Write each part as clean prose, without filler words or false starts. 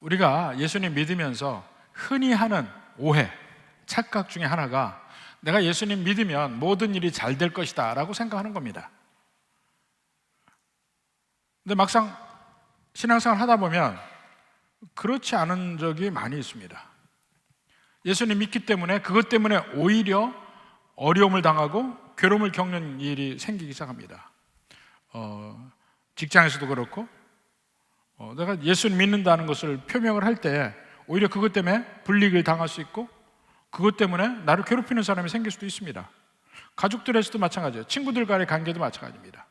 우리가 예수님 믿으면서 흔히 하는 오해, 착각 중에 하나가 내가 예수님 믿으면 모든 일이 잘 될 것이다 라고 생각하는 겁니다. 근데 막상 신앙생활 하다 보면 그렇지 않은 적이 많이 있습니다. 예수님 믿기 때문에 그것 때문에 오히려 어려움을 당하고 괴로움을 겪는 일이 생기기 시작합니다. 직장에서도 그렇고 내가 예수님 믿는다는 것을 표명을 할 때 오히려 그것 때문에 불이익을 당할 수 있고 그것 때문에 나를 괴롭히는 사람이 생길 수도 있습니다. 가족들에서도 마찬가지예요. 친구들 간의 관계도 마찬가지입니다.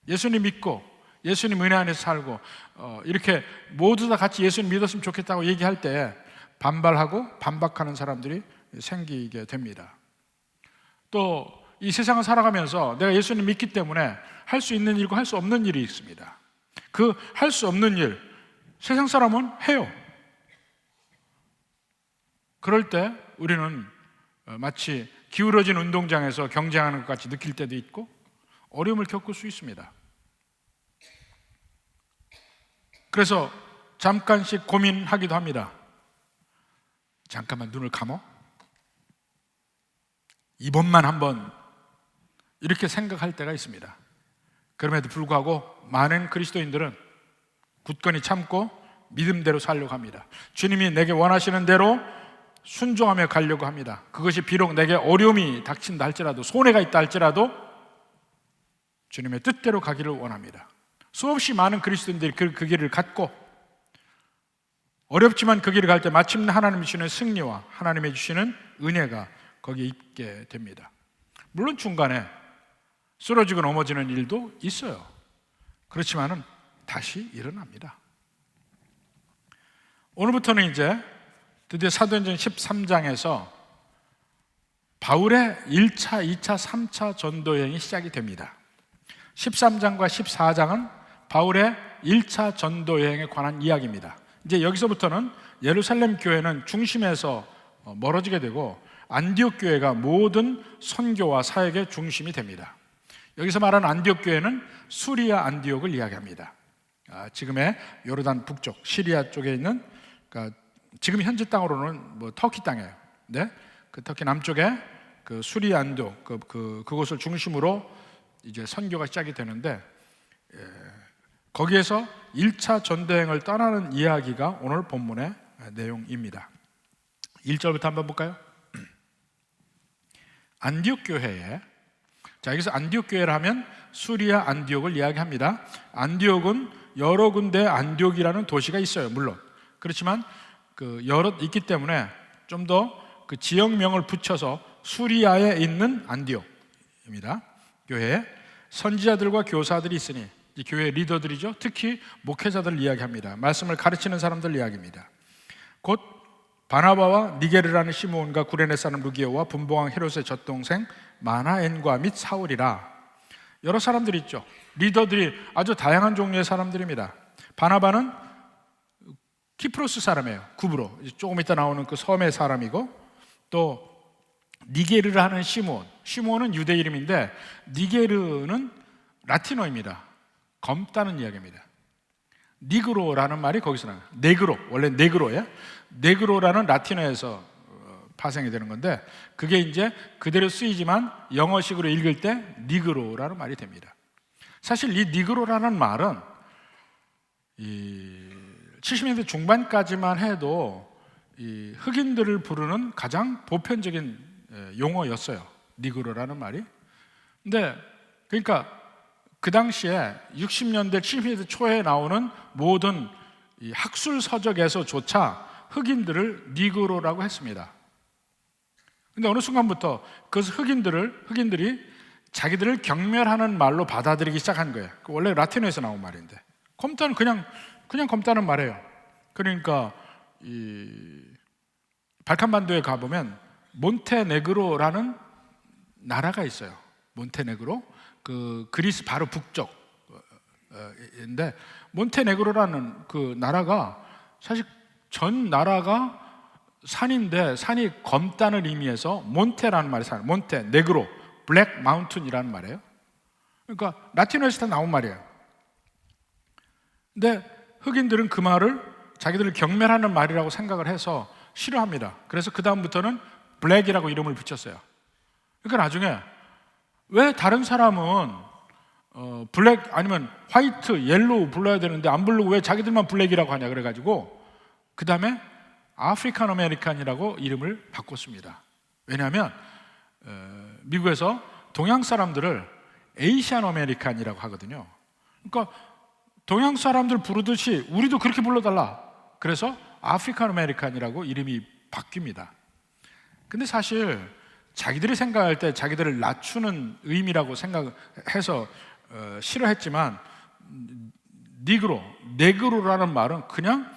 예수님 믿고 예수님 은혜 안에서 살고 이렇게 모두 다 같이 예수님 믿었으면 좋겠다고 얘기할 때 반발하고 반박하는 사람들이 생기게 됩니다. 또 이 세상을 살아가면서 내가 예수님 믿기 때문에 할 수 있는 일과 할 수 없는 일이 있습니다. 그 할 수 없는 일 세상 사람은 해요. 그럴 때 우리는 마치 기울어진 운동장에서 경쟁하는 것 같이 느낄 때도 있고 어려움을 겪을 수 있습니다. 그래서 잠깐씩 고민하기도 합니다. 잠깐만 눈을 감어? 이번만 한번 이렇게 생각할 때가 있습니다. 그럼에도 불구하고 많은 그리스도인들은 굳건히 참고 믿음대로 살려고 합니다. 주님이 내게 원하시는 대로 순종하며 가려고 합니다. 그것이 비록 내게 어려움이 닥친다 할지라도 손해가 있다 할지라도 주님의 뜻대로 가기를 원합니다. 수없이 많은 그리스도인들이 그 길을 갔고 어렵지만 그 길을 갈 때 마침내 하나님이 주시는 승리와 하나님이 주시는 은혜가 거기에 있게 됩니다. 물론 중간에 쓰러지고 넘어지는 일도 있어요. 그렇지만은 다시 일어납니다. 오늘부터는 이제 드디어 사도행전 13장에서 바울의 1차, 2차, 3차 전도 여행이 시작이 됩니다. 13장과 14장은 바울의 1차 전도 여행에 관한 이야기입니다. 이제 여기서부터는 예루살렘 교회는 중심에서 멀어지게 되고 안디옥 교회가 모든 선교와 사역의 중심이 됩니다. 여기서 말하는 안디옥 교회는 수리아 안디옥을 이야기합니다. 지금의 요르단 북쪽 시리아 쪽에 있는 그러니까 지금 현재 땅으로는 터키 땅이에요. 네? 그 터키 남쪽에 그 수리아 안디옥 그곳을 중심으로 이제 선교가 시작이 되는데 거기에서 1차 전도행을 떠나는 이야기가 오늘 본문의 내용입니다. 1절부터 한번 볼까요? 안디옥 교회에 자 여기서 안디옥 교회를 하면 수리아 안디옥을 이야기합니다. 안디옥은 여러 군데 안디옥이라는 도시가 있어요. 물론 그렇지만 그 여러 있기 때문에 좀 더 그 지역명을 붙여서 수리아에 있는 안디옥입니다. 교회에 선지자들과 교사들이 있으니 이 교회 리더들이죠. 특히 목회자들을 이야기합니다. 말씀을 가르치는 사람들 이야기입니다. 곧 바나바와 니게르라는 시므온과 구레네 사람 루기오와 분봉왕 헤롯의 젖동생 마나엔과 및 사울이라. 여러 사람들이 있죠. 리더들이 아주 다양한 종류의 사람들입니다. 바나바는 키프로스 사람이에요. 구브로 조금 이따 나오는 그 섬의 사람이고 또 니게르를 하는 시므온은 유대 이름인데 니게르는 라틴어입니다. 검다는 이야기입니다. 니그로라는 말이 거기서 나와요. 네그로, 원래 네그로예요. 네그로라는 라틴어에서 파생이 되는 건데 그게 이제 그대로 쓰이지만 영어식으로 읽을 때 니그로라는 말이 됩니다. 사실 이 니그로라는 말은 이 70년대 중반까지만 해도 이 흑인들을 부르는 가장 보편적인 용어였어요. 니그로라는 말이. 근데 그러니까 그 당시에 60년대, 70년대 초에 나오는 모든 이 학술 서적에서조차 흑인들을 니그로라고 했습니다. 근데 어느 순간부터 그 흑인들이 자기들을 경멸하는 말로 받아들이기 시작한 거예요. 원래 라틴어에서 나온 말인데 검다는 그냥 검다는 말이에요. 그러니까 이 발칸반도에 가보면 몬테네그로라는 나라가 있어요. 몬테네그로 그 그리스 바로 북쪽인데 몬테네그로라는 그 나라가 사실 전 나라가 산인데 산이 검다는 의미에서 몬테라는 말이 산 몬테네그로 블랙 마운틴이라는 말이에요. 그러니까 라틴어에서 다 나온 말이에요. 근데 흑인들은 그 말을 자기들을 경멸하는 말이라고 생각을 해서 싫어합니다. 그래서 그 다음부터는 블랙이라고 이름을 붙였어요. 그러니까 나중에 왜 다른 사람은 블랙 아니면 화이트, 옐로우 불러야 되는데 안 부르고 왜 자기들만 블랙이라고 하냐 그래가지고 그 다음에 아프리칸 아메리칸이라고 이름을 바꿨습니다. 왜냐하면 미국에서 동양 사람들을 에이시안 아메리칸이라고 하거든요. 그러니까 동양 사람들 부르듯이 우리도 그렇게 불러달라. 그래서 아프리칸 아메리칸이라고 이름이 바뀝니다. 근데 사실 자기들이 생각할 때 자기들을 낮추는 의미라고 생각해서 싫어했지만 네그로라는 말은 그냥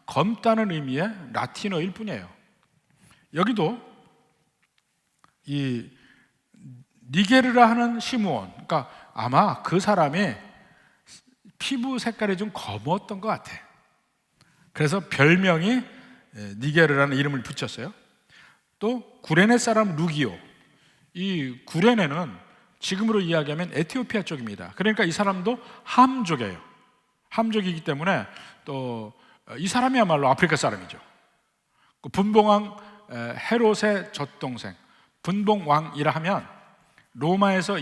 검다는 의미의 라틴어일 뿐이에요. 여기도 이 니게르라 하는 시므온, 그러니까 아마 그 사람이 피부 색깔이 좀 검었던 것 같아. 그래서 별명이 니게르라는 이름을 붙였어요. 또 구레네 사람 루기오, 이 구레네는 지금으로 이야기하면 에티오피아 쪽입니다. 그러니까 이 사람도 함족이에요. 함족이기 때문에 또 이 사람이야말로 아프리카 사람이죠. 분봉왕 헤롯의 젖동생, 분봉왕이라 하면 로마에서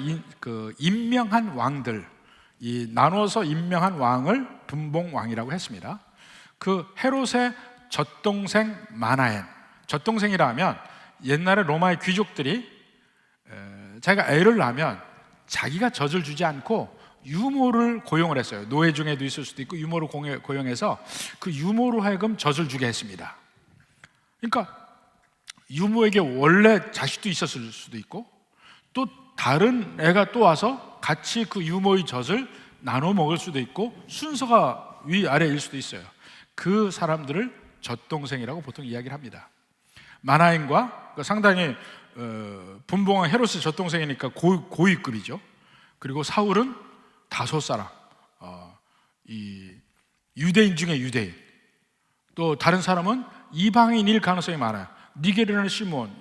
임명한 왕들, 이 나눠서 임명한 왕을 분봉왕이라고 했습니다. 그 헤롯의 젖동생 마나엔, 젖동생이라 하면 옛날에 로마의 귀족들이 자기가 애를 낳으면 자기가 젖을 주지 않고 유모를 고용을 했어요. 노예 중에도 있을 수도 있고 유모를 고용해서 그 유모로 하여금 젖을 주게 했습니다. 그러니까 유모에게 원래 자식도 있었을 수도 있고 또 다른 애가 또 와서 같이 그 유모의 젖을 나눠 먹을 수도 있고 순서가 위아래일 수도 있어요. 그 사람들을 젖동생이라고 보통 이야기를 합니다. 마나엔과 상당히 분봉왕 헤롯의 젖동생이니까 고위급이죠. 그리고 사울은 다소 사람, 이 유대인 중에 유대인. 또 다른 사람은 이방인일 가능성이 많아요. 니게르라는 시몬,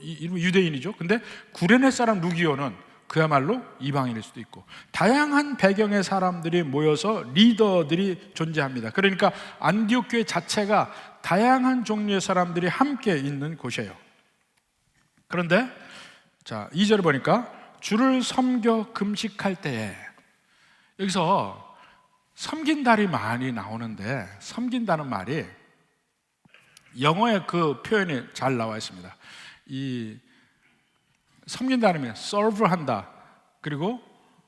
이름은 유대인이죠. 근데 구레네 사람 루기오는 그야말로 이방인일 수도 있고 다양한 배경의 사람들이 모여서 리더들이 존재합니다. 그러니까 안디옥 교회 자체가 다양한 종류의 사람들이 함께 있는 곳이에요. 그런데 자 2절을 보니까 주를 섬겨 금식할 때에, 여기서 섬긴다리 많이 나오는데 섬긴다는 말이 영어의 그 표현이 잘 나와 있습니다. 이 섬긴다는 게 serve한다, 그리고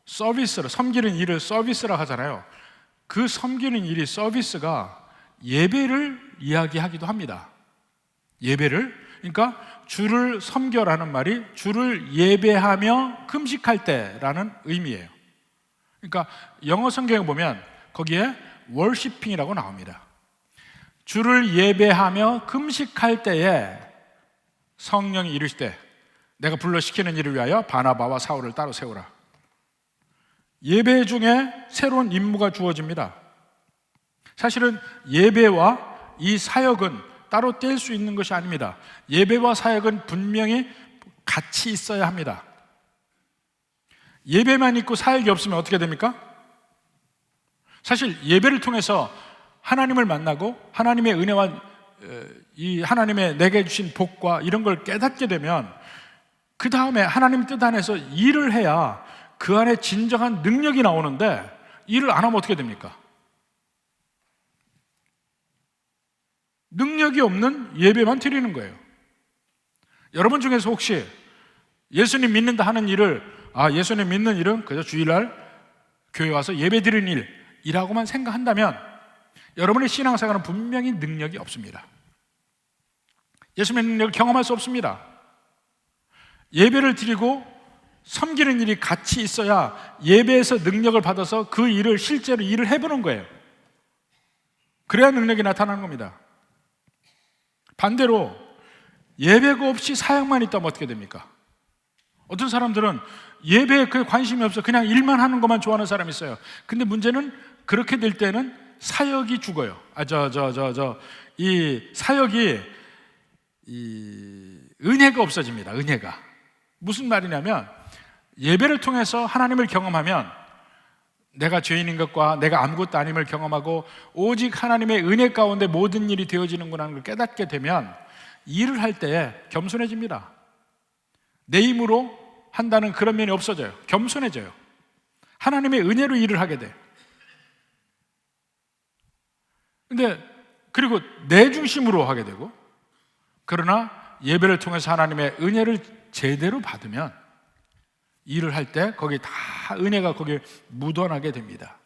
서비스로, 섬기는 일을 서비스라 하잖아요. 그 섬기는 일이, 서비스가 예배를 이야기하기도 합니다. 예배를, 그러니까 주를 섬겨라는 말이 주를 예배하며 금식할 때라는 의미예요. 그러니까 영어 성경에 보면 거기에 worshiping이라고 나옵니다. 주를 예배하며 금식할 때에 성령이 이르시되 내가 불러 시키는 일을 위하여 바나바와 사울을 따로 세우라. 예배 중에 새로운 임무가 주어집니다. 사실은 예배와 이 사역은 따로 뗄 수 있는 것이 아닙니다. 예배와 사역은 분명히 같이 있어야 합니다. 예배만 있고 사역이 없으면 어떻게 됩니까? 사실 예배를 통해서 하나님을 만나고 하나님의 은혜와 이 하나님의 내게 주신 복과 이런 걸 깨닫게 되면 그 다음에 하나님 뜻 안에서 일을 해야 그 안에 진정한 능력이 나오는데 일을 안 하면 어떻게 됩니까? 능력이 없는 예배만 드리는 거예요. 여러분 중에서 혹시 예수님 믿는다 하는 일을 예수님 믿는 일은 그저 주일날 교회 와서 예배 드리는 일이라고만 생각한다면 여러분의 신앙생활은 분명히 능력이 없습니다. 예수님의 능력을 경험할 수 없습니다. 예배를 드리고 섬기는 일이 같이 있어야 예배에서 능력을 받아서 그 일을 실제로 일을 해보는 거예요. 그래야 능력이 나타나는 겁니다. 반대로 예배가 없이 사역만 있다면 어떻게 됩니까? 어떤 사람들은 예배에 그 관심이 없어 그냥 일만 하는 것만 좋아하는 사람이 있어요. 근데 문제는 그렇게 될 때는 사역이 죽어요. 이 사역이 이 은혜가 없어집니다. 은혜가 무슨 말이냐면 예배를 통해서 하나님을 경험하면 내가 죄인인 것과 내가 아무것도 아님을 경험하고 오직 하나님의 은혜 가운데 모든 일이 되어지는구나 하는 걸 깨닫게 되면 일을 할 때 겸손해집니다. 내 힘으로 한다는 그런 면이 없어져요. 겸손해져요. 하나님의 은혜로 일을 하게 돼. 근데 그리고 내 중심으로 하게 되고, 그러나 예배를 통해서 하나님의 은혜를 제대로 받으면 일을 할 때 거기 다 은혜가 거기에 묻어나게 됩니다.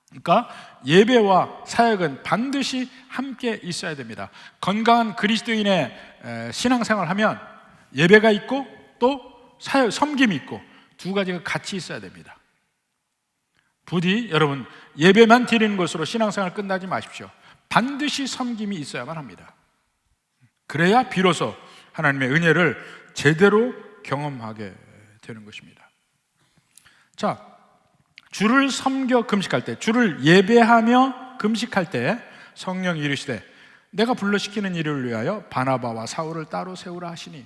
그러니까 예배와 사역은 반드시 함께 있어야 됩니다. 건강한 그리스도인의 신앙생활을 하면 예배가 있고 또 사역, 섬김이 있고 두 가지가 같이 있어야 됩니다. 부디 여러분 예배만 드리는 것으로 신앙생활 끝나지 마십시오. 반드시 섬김이 있어야만 합니다. 그래야 비로소 하나님의 은혜를 제대로 경험하게 되는 것입니다. 자, 주를 섬겨 금식할 때, 주를 예배하며 금식할 때 성령이 이르시되 내가 불러시키는 일을 위하여 바나바와 사울을 따로 세우라 하시니,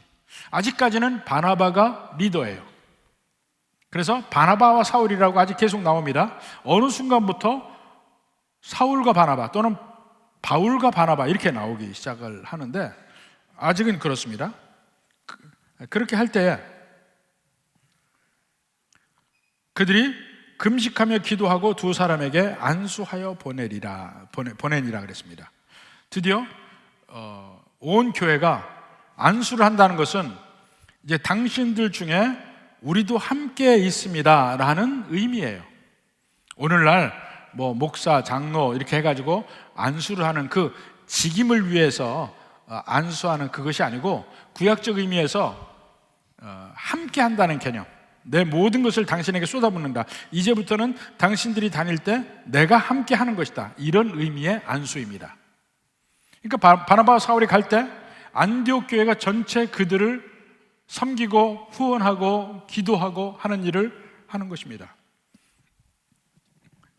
아직까지는 바나바가 리더예요. 그래서 바나바와 사울이라고 아직 계속 나옵니다. 어느 순간부터 사울과 바나바 또는 바울과 바나바 이렇게 나오기 시작을 하는데 아직은 그렇습니다. 그렇게 할 때 그들이 금식하며 기도하고 두 사람에게 안수하여 보내니라 그랬습니다. 드디어 온 교회가 안수를 한다는 것은 이제 당신들 중에 우리도 함께 있습니다 라는 의미예요. 오늘날 뭐 목사, 장로 이렇게 해가지고 안수를 하는 그 직임을 위해서 안수하는 그것이 아니고 구약적 의미에서 함께 한다는 개념, 내 모든 것을 당신에게 쏟아붓는다, 이제부터는 당신들이 다닐 때 내가 함께 하는 것이다, 이런 의미의 안수입니다. 그러니까 바나바와 사울이 갈 때 안디옥 교회가 전체 그들을 섬기고 후원하고 기도하고 하는 일을 하는 것입니다.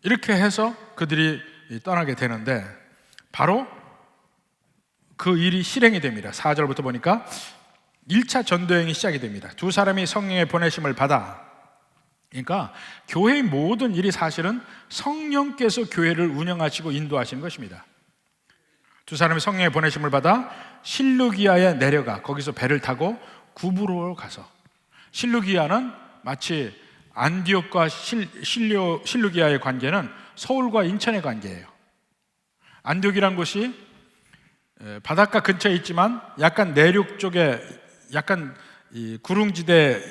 이렇게 해서 그들이 떠나게 되는데 바로 그 일이 실행이 됩니다. 4절부터 보니까 1차 전도여행이 시작이 됩니다. 두 사람이 성령의 보내심을 받아, 그러니까 교회의 모든 일이 사실은 성령께서 교회를 운영하시고 인도하시는 것입니다. 두 사람이 성령의 보내심을 받아 실루기아에 내려가 거기서 배를 타고 구브로로 가서, 실루기아는 마치 안디옥과 실루기아의 관계는 서울과 인천의 관계예요. 안디옥이란 곳이 바닷가 근처에 있지만 약간 내륙 쪽에 약간 이 구릉지대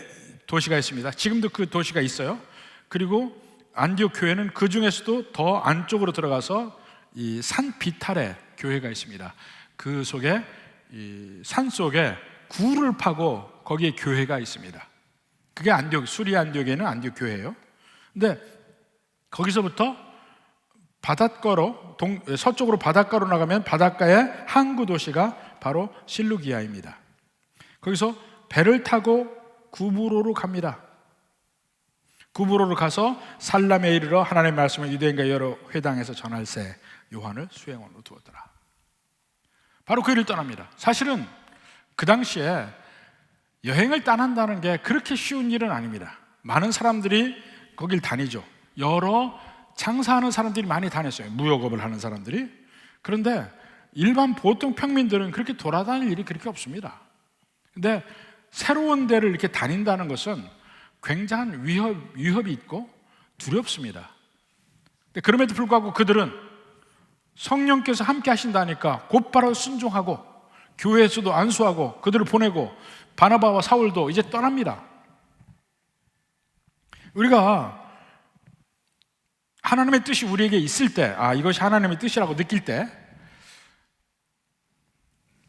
도시가 있습니다. 지금도 그 도시가 있어요. 그리고 안디옥 교회는 그 중에서도 더 안쪽으로 들어가서 이 산 비탈에 교회가 있습니다. 그 속에 이 산 속에 굴을 파고 거기에 교회가 있습니다. 그게 안디옥, 수리 안디옥에는 안디옥 교회예요. 근데 거기서부터 바닷가로 서쪽으로 바닷가로 나가면 바닷가의 항구 도시가 바로 실루기아입니다. 거기서 배를 타고 구브로로 갑니다. 구브로로 가서 살람에 이르러 하나님의 말씀을 유대인과 여러 회당에서 전할세 요한을 수행원으로 두었더라. 바로 그 일을 떠납니다. 사실은 그 당시에 여행을 떠난다는 게 그렇게 쉬운 일은 아닙니다. 많은 사람들이 거길 다니죠. 여러 장사하는 사람들이 많이 다녔어요. 무역업을 하는 사람들이. 그런데 일반 보통 평민들은 그렇게 돌아다닐 일이 그렇게 없습니다. 근데 새로운 데를 이렇게 다닌다는 것은 굉장한 위협이 있고 두렵습니다. 그럼에도 불구하고 그들은 성령께서 함께 하신다니까 곧바로 순종하고 교회에서도 안수하고 그들을 보내고 바나바와 사울도 이제 떠납니다. 우리가 하나님의 뜻이 우리에게 있을 때, 이것이 하나님의 뜻이라고 느낄 때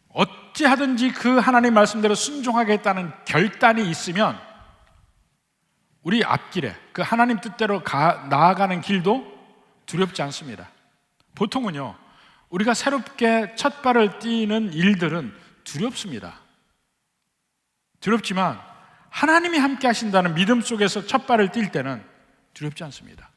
어찌하든지 그 하나님 말씀대로 순종하겠다는 결단이 있으면 우리 앞길에 그 하나님 뜻대로 나아가는 길도 두렵지 않습니다. 보통은요, 우리가 새롭게 첫 발을 띄는 일들은 두렵습니다. 두렵지만 하나님이 함께 하신다는 믿음 속에서 첫 발을 뛸 때는 두렵지 않습니다.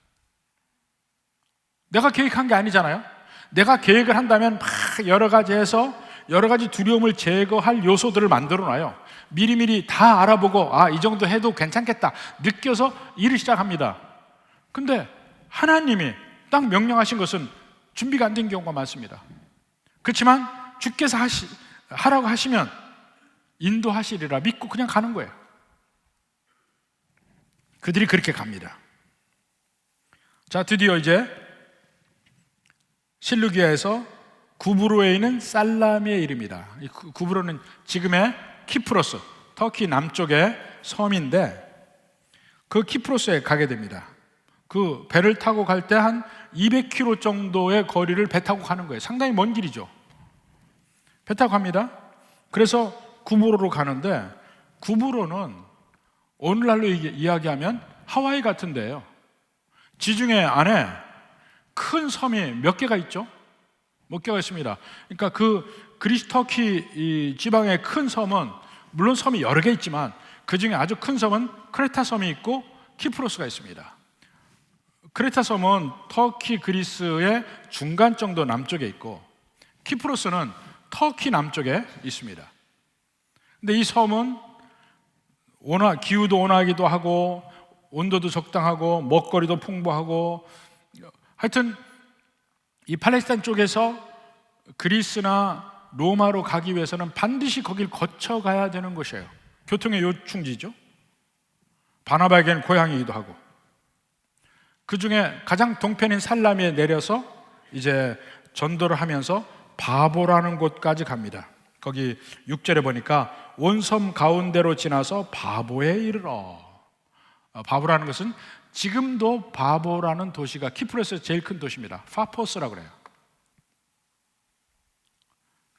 내가 계획한 게 아니잖아요. 내가 계획을 한다면 막 여러 가지 해서 여러 가지 두려움을 제거할 요소들을 만들어 놔요. 미리미리 다 알아보고 이 정도 해도 괜찮겠다 느껴서 일을 시작합니다. 근데 하나님이 딱 명령하신 것은 준비가 안 된 경우가 많습니다. 그렇지만 주께서 하라고 하시면 인도하시리라 믿고 그냥 가는 거예요. 그들이 그렇게 갑니다. 자, 드디어 이제 실루기아에서 구브로에 있는 살라미에 이릅니다. 이 구브로는 지금의 키프로스, 터키 남쪽의 섬인데 그 키프로스에 가게 됩니다. 그 배를 타고 갈 때 한 200km 정도의 거리를 배 타고 가는 거예요. 상당히 먼 길이죠. 배 타고 갑니다. 그래서 구브로로 가는데, 구브로는 오늘날로 이야기하면 하와이 같은 데예요. 지중해 안에 큰 섬이 몇 개가 있죠? 몇 개가 있습니다. 그러니까 그 그리스 터키 이 지방의 큰 섬은 물론 섬이 여러 개 있지만 그 중에 아주 큰 섬은 크레타 섬이 있고 키프로스가 있습니다. 크레타 섬은 터키 그리스의 중간 정도 남쪽에 있고 키프로스는 터키 남쪽에 있습니다. 근데 이 섬은 기후도 온화하기도 하고 온도도 적당하고 먹거리도 풍부하고, 하여튼 이 팔레스타인 쪽에서 그리스나 로마로 가기 위해서는 반드시 거길 거쳐가야 되는 곳이에요. 교통의 요충지죠. 바나바에게는 고향이기도 하고. 그 중에 가장 동편인 살라미에 내려서 이제 전도를 하면서 바보라는 곳까지 갑니다. 거기 6절에 보니까 온 섬 가운데로 지나서 바보에 이르러. 바보라는 것은 지금도 바보라는 도시가 키프로스에서 제일 큰 도시입니다. 파포스라고 그래요.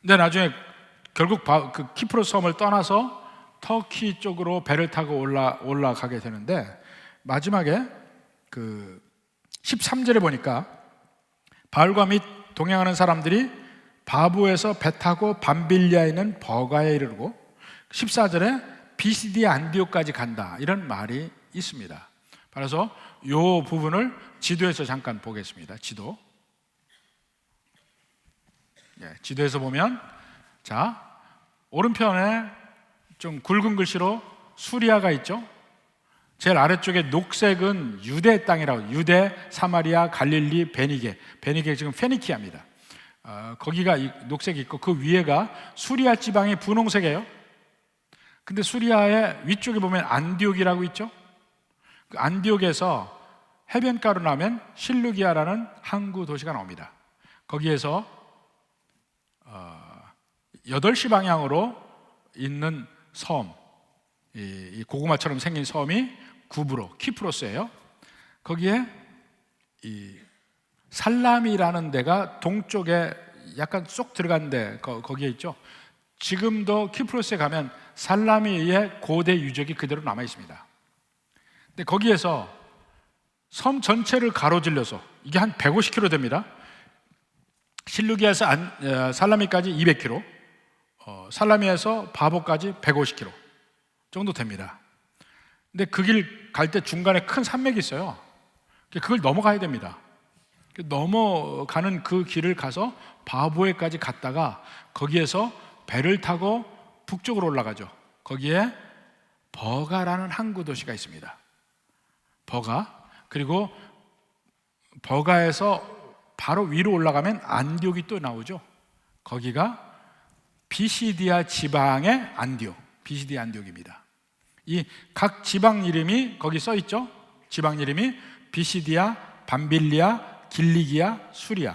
근데 나중에 결국 그 키프로스 섬을 떠나서 터키 쪽으로 배를 타고 올라가게 되는데, 마지막에 그 13절에 보니까 바울과 및 동행하는 사람들이 바부에서 배 타고 밤빌리아에 있는 버가에 이르고 14절에 비시디아 안디옥까지 간다, 이런 말이 있습니다. 그래서 이 부분을 지도에서 잠깐 보겠습니다. 지도에서 보면, 자, 오른편에 좀 굵은 글씨로 수리아가 있죠. 제일 아래쪽에 녹색은 유대 땅이라고, 유대, 사마리아, 갈릴리, 베니게 지금 페니키아입니다. 거기가 녹색이 있고 그 위에가 수리아 지방의 분홍색이에요. 근데 수리아의 위쪽에 보면 안디옥이라고 있죠. 그 안디옥에서 해변가로 나면 실루기아라는 항구 도시가 나옵니다. 거기에서 8시 방향으로 있는 섬, 이 고구마처럼 생긴 섬이 구브로, 키프로스예요. 거기에 이 살라미라는 데가 동쪽에 약간 쏙 들어간 데, 거기에 있죠. 지금도 키프로스에 가면 살라미의 고대 유적이 그대로 남아 있습니다. 근데 거기에서 섬 전체를 가로질러서, 이게 한 150km 됩니다. 실루기아에서 살라미까지 200km, 살라미에서 바보까지 150km 정도 됩니다. 근데 그 길 갈 때 중간에 큰 산맥이 있어요. 그걸 넘어가야 됩니다. 넘어가는 그 길을 가서 바보에까지 갔다가 거기에서 배를 타고 북쪽으로 올라가죠. 거기에 버가라는 항구 도시가 있습니다. 버가. 그리고 버가에서 바로 위로 올라가면 안디옥이 또 나오죠. 거기가 비시디아 지방의 안디옥, 비시디아 안디옥입니다. 이 각 지방 이름이 거기 써 있죠. 지방 이름이 비시디아, 밤빌리아, 길리기아, 수리아.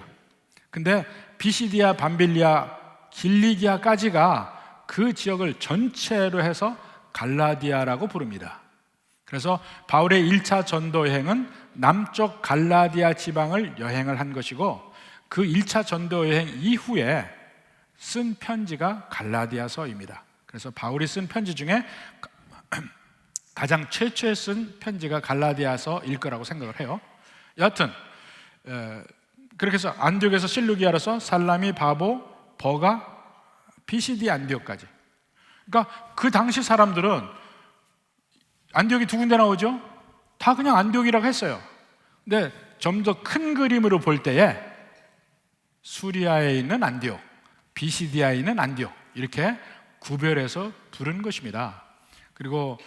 근데 비시디아, 밤빌리아, 길리기아까지가 그 지역을 전체로 해서 갈라디아라고 부릅니다. 그래서 바울의 1차 전도 여행은 남쪽 갈라디아 지방을 여행을 한 것이고, 그 1차 전도 여행 이후에 쓴 편지가 갈라디아서입니다. 그래서 바울이 쓴 편지 중에 가장 최초에 쓴 편지가 갈라디아서일 거라고 생각을 해요. 여하튼 그렇게 해서 안디옥에서 실루기아로서 살라미, 바보, 버가, 비시디 안디옥까지. 그러니까 그 당시 사람들은 안디옥이 두 군데 나오죠. 다 그냥 안디옥이라고 했어요. 근데 좀 더 큰 그림으로 볼 때에 수리아에 있는 안디옥, 비시디아에 있는 안디옥, 이렇게 구별해서 부른 것입니다. 그리고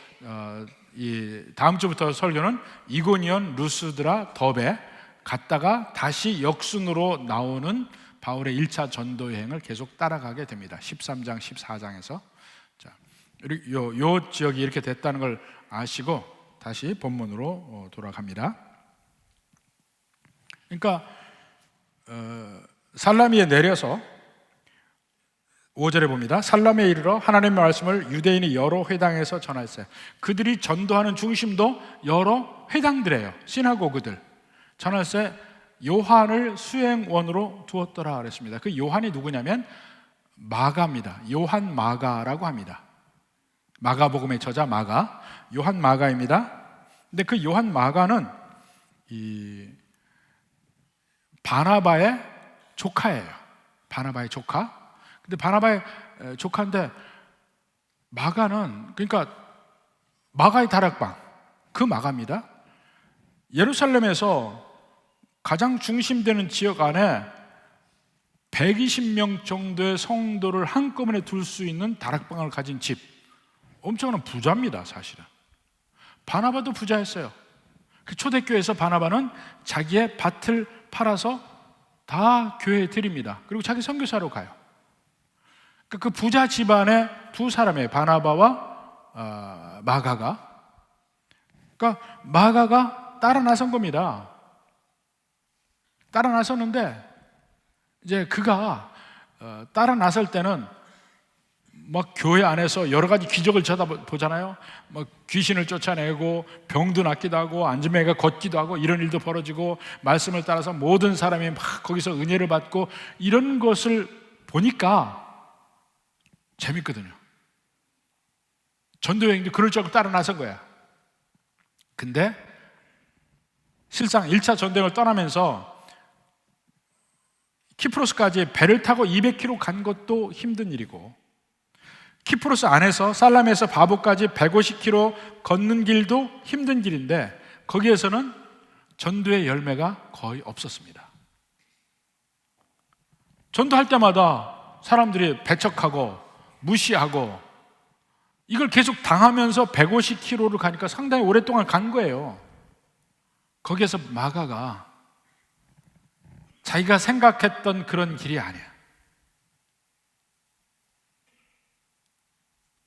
이 다음 주부터 설교는 이고니온, 루스드라, 더베 갔다가 다시 역순으로 나오는 바울의 1차 전도 여행을 계속 따라가게 됩니다. 13장, 14장에서. 자, 요 지역이 이렇게 됐다는 걸 아시고 다시 본문으로 돌아갑니다. 그러니까 살라미에 내려서 5절에 봅니다. 살라미에 이르러 하나님의 말씀을 유대인이 여러 회당에서 전하였어요. 그들이 전도하는 중심도 여러 회당들이에요. 시나고그들. 전하였어요. 요한을 수행원으로 두었더라 그랬습니다. 그 요한이 누구냐면 마가입니다. 요한 마가라고 합니다. 마가복음의 저자 마가, 요한 마가입니다. 근데 그 요한 마가는 이 바나바의 조카예요. 바나바의 조카. 근데 바나바의 조카인데 마가는, 그러니까 마가의 다락방, 그 마가입니다. 예루살렘에서 가장 중심되는 지역 안에 120명 정도의 성도를 한꺼번에 둘 수 있는 다락방을 가진 집, 엄청난 부자입니다. 사실은 바나바도 부자였어요. 그 초대교회에서 바나바는 자기의 밭을 팔아서 다 교회에 드립니다. 그리고 자기 선교사로 가요. 그 부자 집안의 두 사람의 바나바와 마가가, 그러니까 마가가 따라 나선 겁니다. 따라 나섰는데 이제 그가 따라 나설 때는 막 교회 안에서 여러 가지 기적을 쳐다보잖아요. 막 귀신을 쫓아내고 병도 낫기도 하고 앉은 애가 걷기도 하고 이런 일도 벌어지고 말씀을 따라서 모든 사람이 막 거기서 은혜를 받고 이런 것을 보니까 재밌거든요. 전도여행도 그럴 줄 알고 따라 나선 거야. 근데 실상 1차 전도여행을 떠나면서 키프로스까지 배를 타고 200km 간 것도 힘든 일이고, 키프로스 안에서 살라미에서 바보까지 150km 걷는 길도 힘든 길인데 거기에서는 전도의 열매가 거의 없었습니다. 전도할 때마다 사람들이 배척하고 무시하고 이걸 계속 당하면서 150km를 가니까 상당히 오랫동안 간 거예요. 거기에서 마가가 자기가 생각했던 그런 길이 아니야.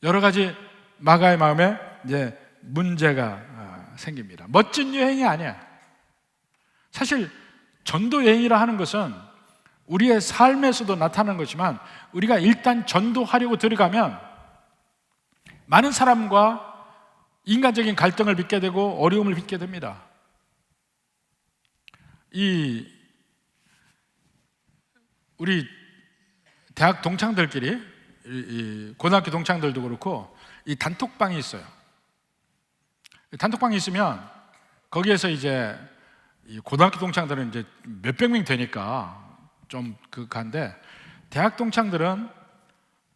여러 가지 마가의 마음에 이제 문제가 생깁니다. 멋진 여행이 아니야. 사실 전도 여행이라 하는 것은 우리의 삶에서도 나타나는 것이지만 우리가 일단 전도하려고 들어가면 많은 사람과 인간적인 갈등을 빚게 되고 어려움을 빚게 됩니다. 우리 대학 동창들끼리, 고등학교 동창들도 그렇고 이 단톡방이 있어요. 단톡방이 있으면 거기에서 이제 고등학교 동창들은 이제 몇백 명 되니까 좀 그한데 대학 동창들은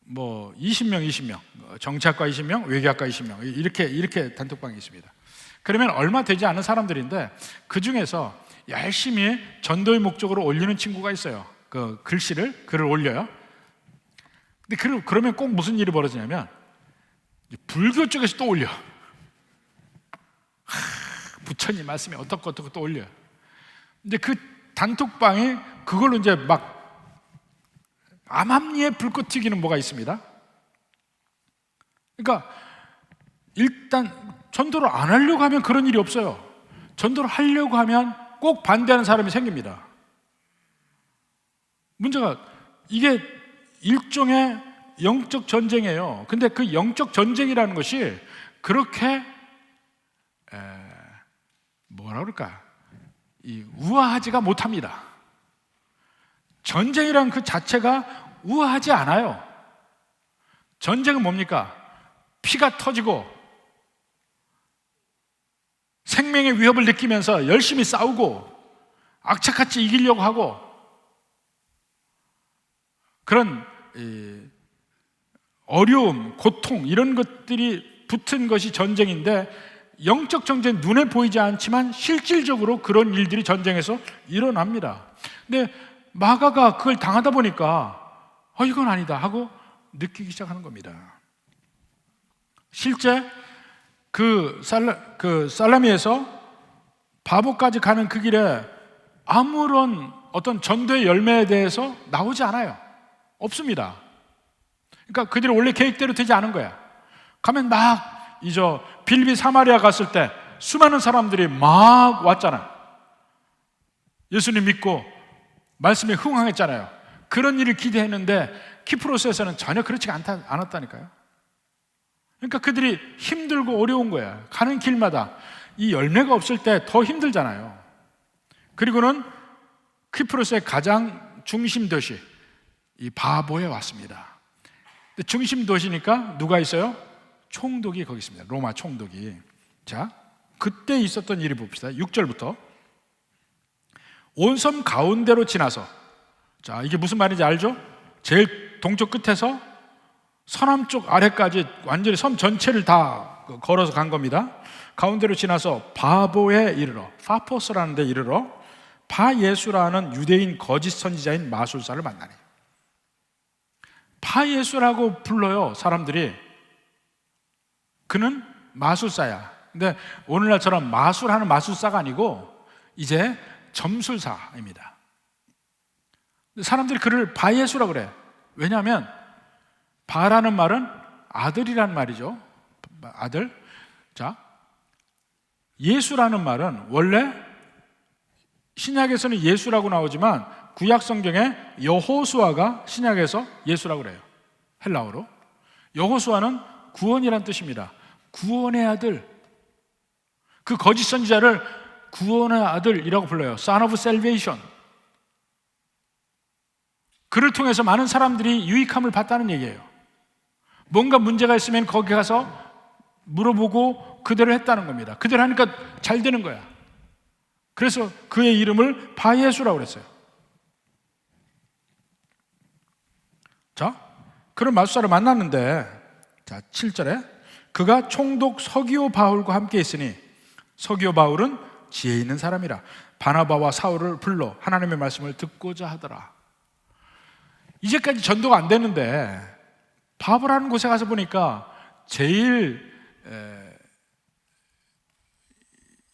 뭐 20명, 정치학과 20명, 외교학과 20명 이렇게 단톡방이 있습니다. 그러면 얼마 되지 않은 사람들인데 그 중에서 열심히 전도의 목적으로 올리는 친구가 있어요. 그 글을 올려요. 근데 그러면 꼭 무슨 일이 벌어지냐면 불교 쪽에서 또 올려. 부처님 말씀이 어떻고 또 올려. 근데 그 단톡방이 그걸로 이제 막 암암리에 불꽃 튀기는 뭐가 있습니다. 그러니까 일단 전도를 안 하려고 하면 그런 일이 없어요. 전도를 하려고 하면 꼭 반대하는 사람이 생깁니다. 문제가 이게 일종의 영적 전쟁이에요. 근데 그 영적 전쟁이라는 것이 그렇게 뭐라 그럴까? 우아하지가 못합니다. 전쟁이란 그 자체가 우아하지 않아요. 전쟁은 뭡니까? 피가 터지고 생명의 위협을 느끼면서 열심히 싸우고 악착같이 이기려고 하고 그런 어려움, 고통 이런 것들이 붙은 것이 전쟁인데 영적 전쟁 눈에 보이지 않지만 실질적으로 그런 일들이 전쟁에서 일어납니다. 근데 마가가 그걸 당하다 보니까 이건 아니다 하고 느끼기 시작하는 겁니다. 실제 그 살라미에서 바보까지 가는 그 길에 아무런 어떤 전도의 열매에 대해서 나오지 않아요. 없습니다. 그러니까 그들이 원래 계획대로 되지 않은 거야. 가면 막 빌립이 사마리아 갔을 때 수많은 사람들이 막 왔잖아요. 예수님 믿고 말씀에 흥황했잖아요. 그런 일을 기대했는데 키프로스에서는 전혀 그렇지가 않았다니까요. 그러니까 그들이 힘들고 어려운 거야. 가는 길마다 이 열매가 없을 때 더 힘들잖아요. 그리고는 키프로스의 가장 중심 도시 이 바보에 왔습니다. 근데 중심 도시니까 누가 있어요? 총독이 거기 있습니다. 로마 총독이. 자, 그때 있었던 일을 봅시다. 6절부터 온 섬 가운데로 지나서, 자, 이게 무슨 말인지 알죠? 제일 동쪽 끝에서 서남쪽 아래까지 완전히 섬 전체를 다 걸어서 간 겁니다. 가운데로 지나서 바보에 이르러, 파포스라는 데 이르러 바예수라는 유대인 거짓 선지자인 마술사를 만나니. 바예수라고 불러요, 사람들이. 그는 마술사야. 근데 오늘날처럼 마술하는 마술사가 아니고 이제 점술사입니다. 사람들이 그를 바예수라고 그래. 왜냐하면 바라는 말은 아들이란 말이죠. 아들. 자, 예수라는 말은 원래 신약에서는 예수라고 나오지만 구약 성경에 여호수아가 신약에서 예수라고 그래요. 헬라어로. 여호수아는 구원이란 뜻입니다. 구원의 아들. 그 거짓 선지자를 구원의 아들이라고 불러요. Son of Salvation. 그를 통해서 많은 사람들이 유익함을 봤다는 얘기예요. 뭔가 문제가 있으면 거기 가서 물어보고 그대로 했다는 겁니다. 그대로 하니까 잘 되는 거야. 그래서 그의 이름을 바예수라고 그랬어요. 자, 그런 마술사를 만났는데, 자, 7절에 그가 총독 서기오 바울과 함께 있으니, 서기오 바울은 지혜 있는 사람이라 바나바와 사울을 불러 하나님의 말씀을 듣고자 하더라. 이제까지 전도가 안 되는데 바보라는 곳에 가서 보니까 제일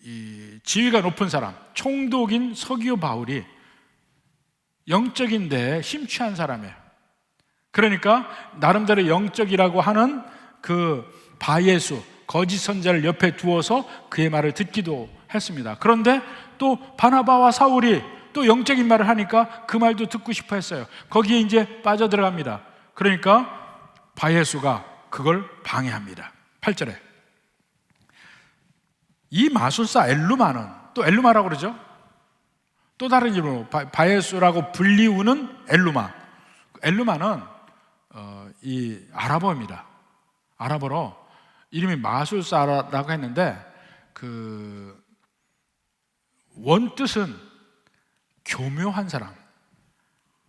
이 지위가 높은 사람, 총독인 서기오 바울이 영적인 데에 심취한 사람이에요. 그러니까 나름대로 영적이라고 하는 그 바예수, 거짓 선자를 옆에 두어서 그의 말을 듣기도 했습니다. 그런데 또 바나바와 사울이 또 영적인 말을 하니까 그 말도 듣고 싶어 했어요. 거기에 이제 빠져들어갑니다. 그러니까 바예수가 그걸 방해합니다. 8절에 이 마술사 엘루마는, 또 엘루마라고 그러죠. 또 다른 이름으로 바예수라고 불리우는 엘루마. 엘루마는 이 아랍어입니다. 아랍어로 이름이 마술사라고 했는데 그 원뜻은 교묘한 사람,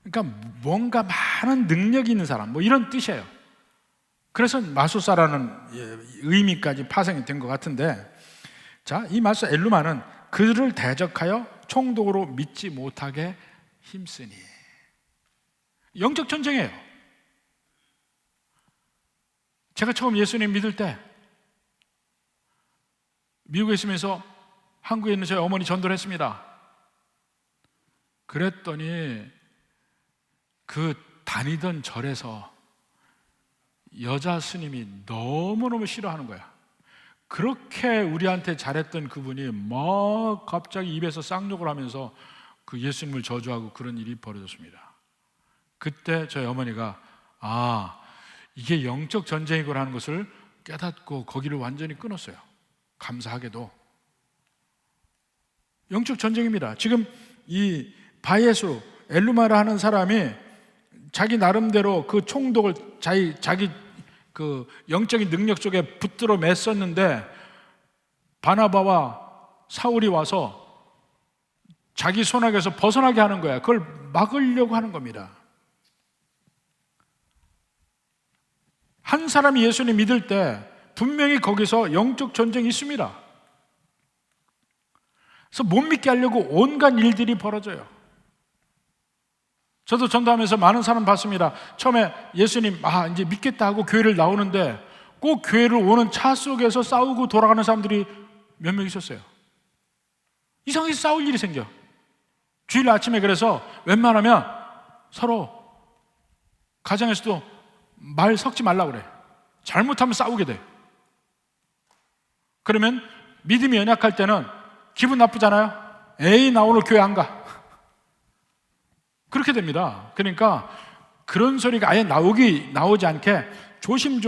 그러니까 뭔가 많은 능력이 있는 사람, 뭐 이런 뜻이에요. 그래서 마술사라는 의미까지 파생이 된 것 같은데, 자, 이 마술사 엘루마는 그를 대적하여 총독으로 믿지 못하게 힘쓰니. 영적 전쟁이에요. 제가 처음 예수님 믿을 때 미국에 있으면서 한국에 있는 저희 어머니 전도를 했습니다. 그랬더니 그 다니던 절에서 여자 스님이 너무너무 싫어하는 거야. 그렇게 우리한테 잘했던 그분이 막 갑자기 입에서 쌍욕을 하면서 그 예수님을 저주하고 그런 일이 벌어졌습니다. 그때 저희 어머니가 이게 영적 전쟁이구나 하는 것을 깨닫고 거기를 완전히 끊었어요. 감사하게도 영적 전쟁입니다. 지금 이 바예수 엘루마라 하는 사람이 자기 나름대로 그 총독을 자기 그 영적인 능력 속에 붙들어 맸었는데 바나바와 사울이 와서 자기 손아귀에서 벗어나게 하는 거야. 그걸 막으려고 하는 겁니다. 한 사람이 예수님 믿을 때 분명히 거기서 영적 전쟁이 있습니다. 그래서 못 믿게 하려고 온갖 일들이 벌어져요. 저도 전도하면서 많은 사람 봤습니다. 처음에 예수님 이제 믿겠다 하고 교회를 나오는데 꼭 교회를 오는 차 속에서 싸우고 돌아가는 사람들이 몇 명 있었어요. 이상하게 싸울 일이 생겨. 주일 아침에 그래서 웬만하면 서로 가정에서도 말 섞지 말라고 그래. 잘못하면 싸우게 돼. 그러면 믿음이 연약할 때는 기분 나쁘잖아요. 에이, 나 오늘 교회 안 가. 그렇게 됩니다. 그러니까 그런 소리가 아예 나오지 않게 조심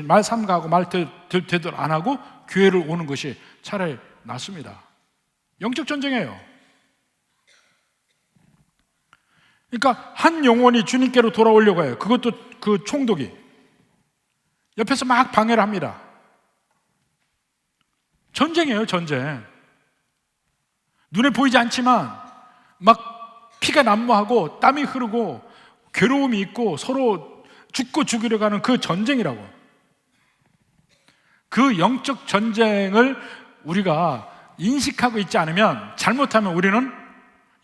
말 삼가하고 말 되도록 안 하고 교회를 오는 것이 차라리 낫습니다. 영적 전쟁이에요. 그러니까 한 영혼이 주님께로 돌아오려고 해요. 그것도 그 총독이 옆에서 막 방해를 합니다. 전쟁이에요, 전쟁. 눈에 보이지 않지만 막 피가 난무하고 땀이 흐르고 괴로움이 있고 서로 죽고 죽이려 가는 그 전쟁이라고. 그 영적 전쟁을 우리가 인식하고 있지 않으면, 잘못하면 우리는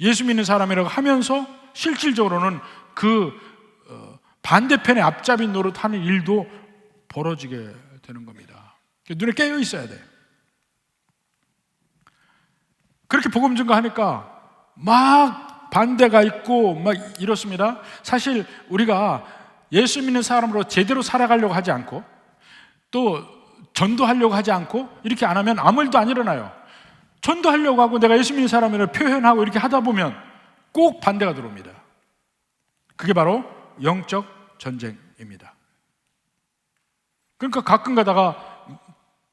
예수 믿는 사람이라고 하면서 실질적으로는 그 반대편의 앞잡이 노릇하는 일도 벌어지게 되는 겁니다. 눈에 깨어 있어야 돼. 그렇게 복음 전가하니까 막 반대가 있고 막 이렇습니다. 사실 우리가 예수 믿는 사람으로 제대로 살아가려고 하지 않고 또 전도하려고 하지 않고 이렇게 안 하면 아무 일도 안 일어나요. 전도하려고 하고 내가 예수 믿는 사람이라고 표현하고 이렇게 하다 보면 꼭 반대가 들어옵니다. 그게 바로 영적 전쟁입니다. 그러니까 가끔 가다가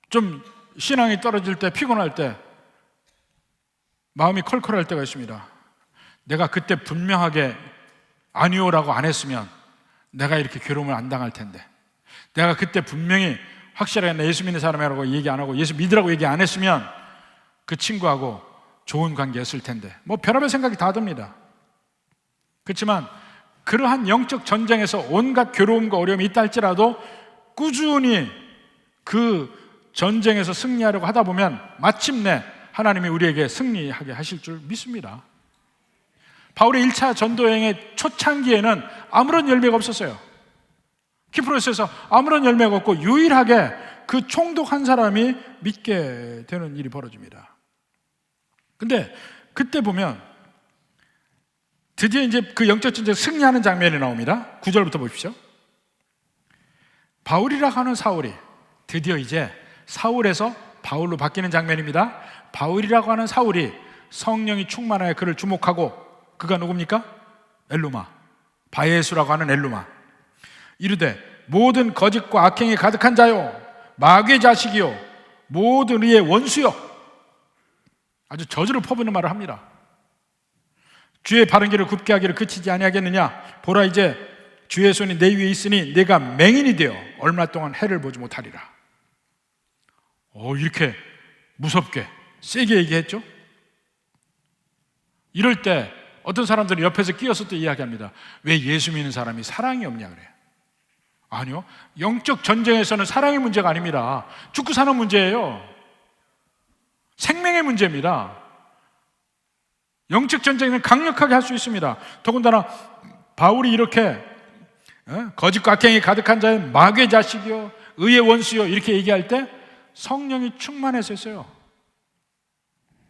좀 신앙이 떨어질 때, 피곤할 때, 마음이 컬컬할 때가 있습니다. 내가 그때 분명하게 아니오라고 안 했으면 내가 이렇게 괴로움을 안 당할 텐데, 내가 그때 분명히 확실하게 나 예수 믿는 사람이라고 얘기 안 하고 예수 믿으라고 얘기 안 했으면 그 친구하고 좋은 관계였을 텐데, 뭐 별의별 생각이 다 듭니다. 그렇지만 그러한 영적 전쟁에서 온갖 괴로움과 어려움이 있다 할지라도 꾸준히 그 전쟁에서 승리하려고 하다 보면 마침내 하나님이 우리에게 승리하게 하실 줄 믿습니다. 바울의 1차 전도여행의 초창기에는 아무런 열매가 없었어요. 키프로스에서 아무런 열매가 없고 유일하게 그 총독 한 사람이 믿게 되는 일이 벌어집니다. 근데 그때 보면 드디어 이제 그 영적 전쟁 승리하는 장면이 나옵니다. 9절부터 보십시오. 바울이라고 하는 사울이 드디어 이제 사울에서 바울로 바뀌는 장면입니다. 바울이라고 하는 사울이 성령이 충만하여 그를 주목하고, 그가 누굽니까? 엘루마, 바예수라고 하는 엘루마. 이르되 모든 거짓과 악행이 가득한 자요, 마귀의 자식이요, 모든 의의 원수요. 아주 저주를 퍼부는 말을 합니다. 주의 바른 길을 굽게 하기를 그치지 아니하겠느냐? 보라, 이제 주의 손이 내 위에 있으니 내가 맹인이 되어 얼마 동안 해를 보지 못하리라. 이렇게 무섭게 세게 얘기했죠. 이럴 때 어떤 사람들은 옆에서 끼어서 또 이야기합니다. 왜 예수 믿는 사람이 사랑이 없냐 그래요. 아니요, 영적 전쟁에서는 사랑의 문제가 아닙니다. 죽고 사는 문제예요. 생명의 문제입니다. 영적 전쟁은 강력하게 할 수 있습니다. 더군다나 바울이 이렇게 거짓과 악행이 가득한 자의 마귀의 자식이요, 의의 원수요, 이렇게 얘기할 때 성령이 충만해서 했어요.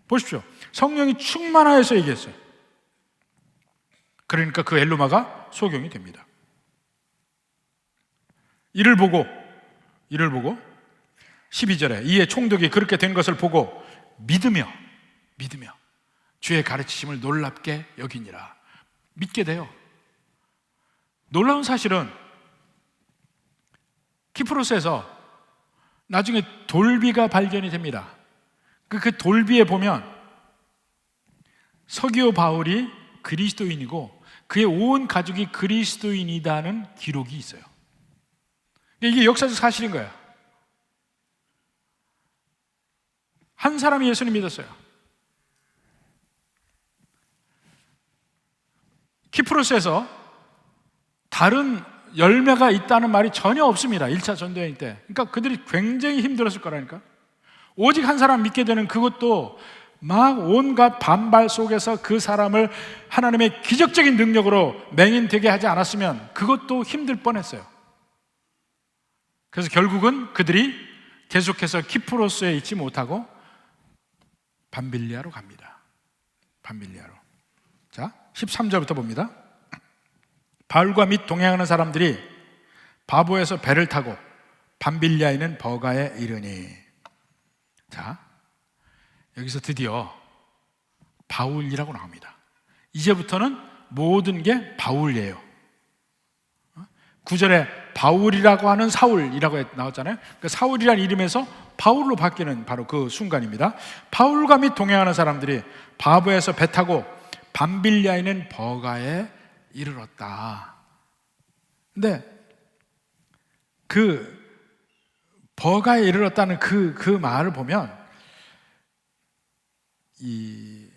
보십시오. 성령이 충만하여서 얘기했어요. 그러니까 그 엘루마가 소경이 됩니다. 이를 보고 12절에 이에 총독이 그렇게 된 것을 보고 믿으며 주의 가르치심을 놀랍게 여기니라. 믿게 돼요. 놀라운 사실은 키프로스에서 나중에 돌비가 발견이 됩니다. 그 돌비에 보면 서기오 바울이 그리스도인이고 그의 온 가족이 그리스도인이다는 기록이 있어요. 이게 역사적 사실인 거예요. 한 사람이 예수님 믿었어요. 키프로스에서 다른 열매가 있다는 말이 전혀 없습니다. 1차 전도여행 때. 그러니까 그들이 굉장히 힘들었을 거라니까. 오직 한 사람 믿게 되는 그것도 막 온갖 반발 속에서 그 사람을 하나님의 기적적인 능력으로 맹인 되게 하지 않았으면 그것도 힘들 뻔했어요. 그래서 결국은 그들이 계속해서 키프로스에 있지 못하고 밤빌리아로 갑니다. 밤빌리아로. 자, 13절부터 봅니다. 바울과 및 동행하는 사람들이 바보에서 배를 타고 밤빌리아에 있는 버가에 이르니. 자, 여기서 드디어 바울이라고 나옵니다. 이제부터는 모든 게 바울이에요. 9절에 바울이라고 하는 사울이라고 나왔잖아요. 그 사울이라는 이름에서 바울로 바뀌는 바로 그 순간입니다. 바울과 및 동행하는 사람들이 바보에서 배 타고 밤빌리아에 있는 버가에 이르렀다. 근데 그 버가에 이르렀다는 그 말을 보면 이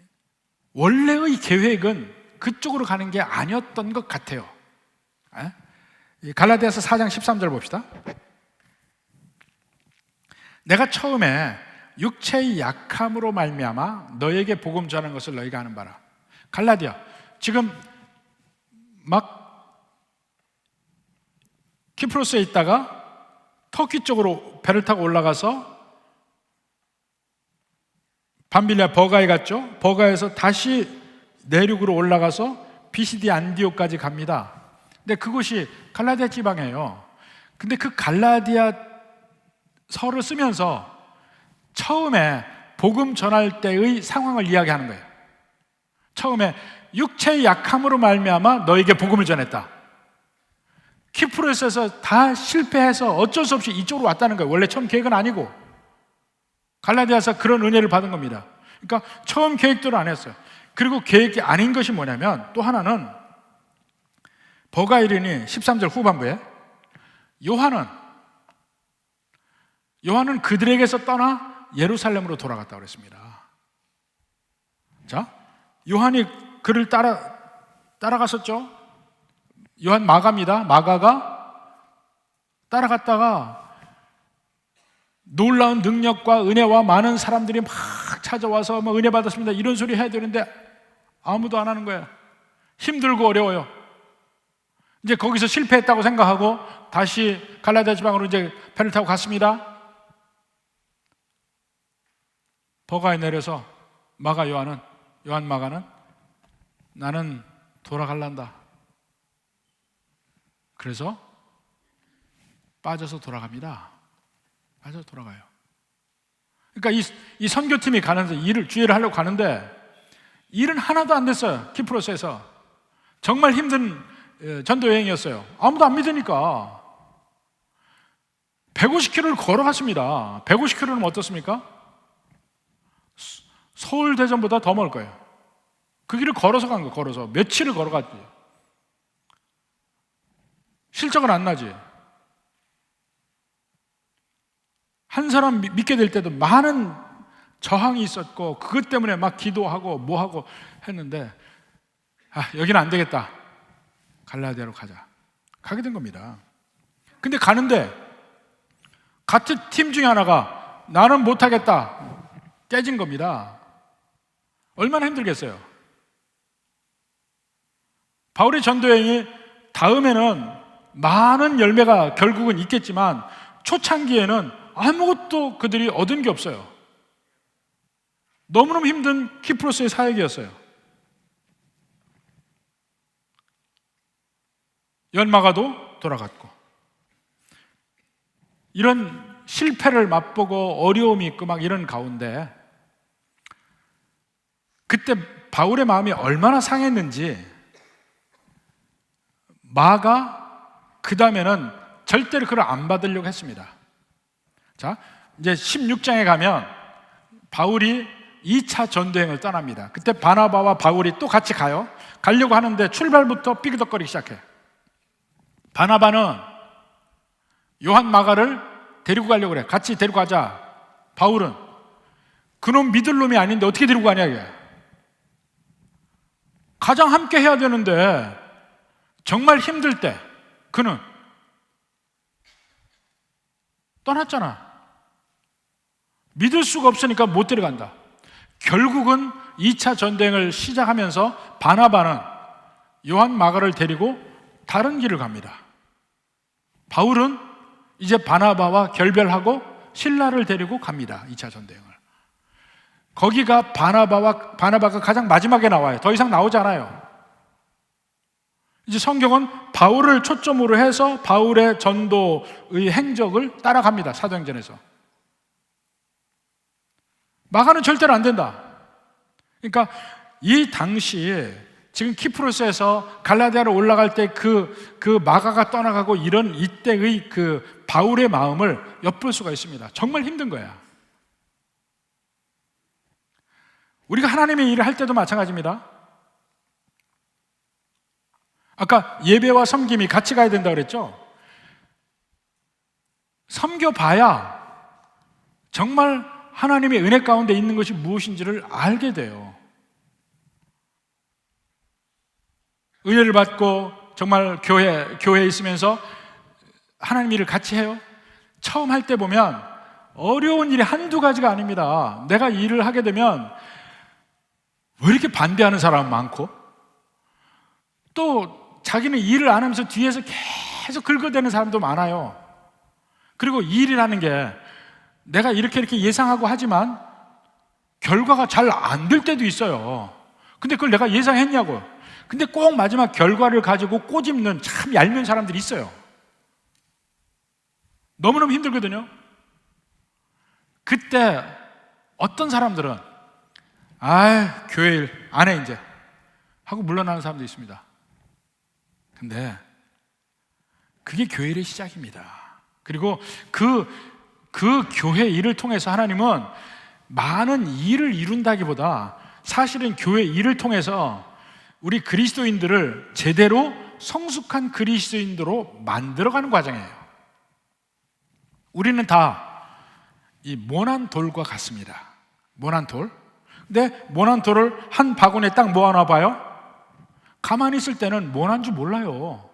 원래의 계획은 그쪽으로 가는 게 아니었던 것 같아요. 갈라디아서 4장 13절 봅시다. 내가 처음에 육체의 약함으로 말미암아 너에게 복음 전하는 것을 너희가 아는 바라. 갈라디아, 지금 막 키프로스에 있다가 터키 쪽으로 배를 타고 올라가서 밤빌리아 버가에 갔죠. 버가에서 다시 내륙으로 올라가서 비시디 안디옥까지 갑니다. 근데 그곳이 갈라디아 지방이에요. 근데 그 갈라디아 서를 쓰면서 처음에 복음 전할 때의 상황을 이야기하는 거예요. 처음에 육체의 약함으로 말미암아 너에게 복음을 전했다. 키프로스에서 다 실패해서 어쩔 수 없이 이쪽으로 왔다는 거예요. 원래 처음 계획은 아니고 갈라디아에서 그런 은혜를 받은 겁니다. 그러니까 처음 계획대로 안 했어요. 그리고 계획이 아닌 것이 뭐냐면 또 하나는 버가 이르니 13절 후반부에 요한은 그들에게서 떠나 예루살렘으로 돌아갔다고 그랬습니다. 자, 요한이 그를 따라갔었죠. 요한 마가입니다. 마가가 따라갔다가 놀라운 능력과 은혜와 많은 사람들이 막 찾아와서 막 은혜 받았습니다 이런 소리 해야 되는데 아무도 안 하는 거예요. 힘들고 어려워요. 이제 거기서 실패했다고 생각하고 다시 갈라디아 지방으로 이제 배를 타고 갔습니다. 버가에 내려서 요한 마가는 나는 돌아갈란다. 그래서 빠져서 돌아갑니다. 빠져서 돌아가요. 그러니까 이 선교팀이 가는데 주의를 하려고 가는데 일은 하나도 안 됐어요. 키프로스에서 정말 힘든 전도 여행이었어요. 아무도 안 믿으니까 150km를 걸어갔습니다. 150km는 어떻습니까? 서울 대전보다 더 멀 거예요. 그 길을 걸어서 간 거예요. 걸어서 며칠을 걸어갔지. 실적은 안 나지. 한 사람 믿게 될 때도 많은 저항이 있었고 그것 때문에 막 기도하고 뭐하고 했는데 여기는 안 되겠다. 갈라디아로 가자. 가게 된 겁니다. 근데 가는데 같은 팀 중에 하나가 나는 못하겠다. 깨진 겁니다. 얼마나 힘들겠어요. 바울의 전도여행이 다음에는 많은 열매가 결국은 있겠지만 초창기에는 아무것도 그들이 얻은 게 없어요. 너무너무 힘든 키프로스의 사역이었어요. 연마가도 돌아갔고 이런 실패를 맛보고 어려움이 있고 막 이런 가운데 그때 바울의 마음이 얼마나 상했는지 마가 그 다음에는 절대로 그걸 안 받으려고 했습니다. 자, 이제 16장에 가면 바울이 2차 전도행을 떠납니다. 그때 바나바와 바울이 또 같이 가요. 가려고 하는데 출발부터 삐그덕거리기 시작해. 바나바는 요한 마가를 데리고 가려고 그래. 같이 데리고 가자. 바울은 그놈 믿을 놈이 아닌데 어떻게 데리고 가냐 이게. 가장 함께 해야 되는데 정말 힘들 때 그는 떠났잖아. 믿을 수가 없으니까 못 데려간다. 결국은 2차 전쟁을 시작하면서 바나바는 요한 마가를 데리고 다른 길을 갑니다. 바울은 이제 바나바와 결별하고 실라를 데리고 갑니다. 2차 전대행을. 거기가 바나바가 가장 마지막에 나와요. 더 이상 나오지 않아요. 이제 성경은 바울을 초점으로 해서 바울의 전도의 행적을 따라갑니다. 사도행전에서. 마가는 절대로 안 된다. 그러니까 이 당시에 지금 키프로스에서 갈라디아로 올라갈 때 그 마가가 떠나가고 이런 이때의 그 바울의 마음을 엿볼 수가 있습니다. 정말 힘든 거야. 우리가 하나님의 일을 할 때도 마찬가지입니다. 아까 예배와 섬김이 같이 가야 된다고 그랬죠? 섬겨봐야 정말 하나님의 은혜 가운데 있는 것이 무엇인지를 알게 돼요. 은혜를 받고 정말 교회에 있으면서 하나님 일을 같이 해요. 처음 할 때 보면 어려운 일이 한두 가지가 아닙니다. 내가 일을 하게 되면 왜 이렇게 반대하는 사람 많고, 또 자기는 일을 안 하면서 뒤에서 계속 긁어대는 사람도 많아요. 그리고 일이라는 게 내가 이렇게 예상하고 하지만 결과가 잘 안 될 때도 있어요. 근데 그걸 내가 예상했냐고. 근데 꼭 마지막 결과를 가지고 꼬집는 참 얄미운 사람들이 있어요. 너무너무 힘들거든요. 그때 어떤 사람들은 교회 일 안 해 이제 하고 물러나는 사람도 있습니다. 근데 그게 교회 일의 시작입니다. 그리고 그 교회 일을 통해서 하나님은 많은 일을 이룬다기보다 사실은 교회 일을 통해서 우리 그리스도인들을 제대로 성숙한 그리스도인으로 만들어가는 과정이에요. 우리는 다 이 모난 돌과 같습니다. 모난 돌. 근데 모난 돌을 한 바구니에 딱 모아놔 봐요. 가만히 있을 때는 모난 줄 몰라요.